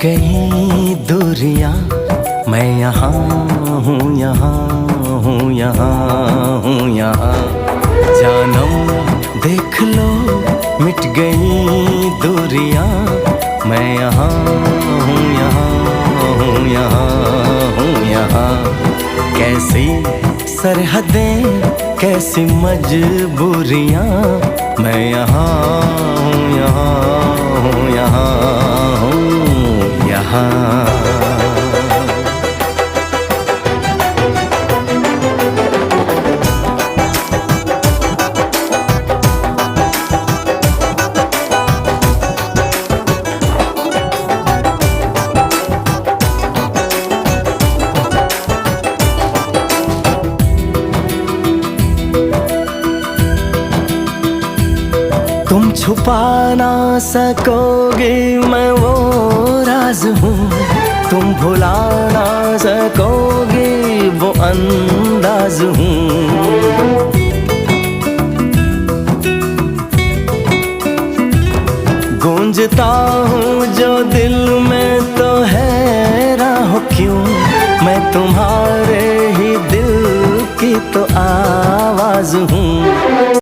गई दूरियां, मैं यहाँ हूँ, यहाँ हूँ, यहाँ हूँ, यहाँ। जानम देख लो मिट गई दूरियां, मैं यहाँ हूँ, यहाँ हूँ, यहाँ हूँ, यहाँ। कैसी सरहदें, कैसी मजबूरियां, मैं यहाँ हूँ, यहाँ हूँ, यहाँ हूँ, यहाँ। तुम छुपा ना सकोगे मैं वो राज हूँ, तुम भुला ना सकोगे वो अंदाज हूँ। गूंजता हूँ जो दिल में तो हैरान हो क्यों, मैं तुम्हारे ही दिल की तो आवाज हूँ।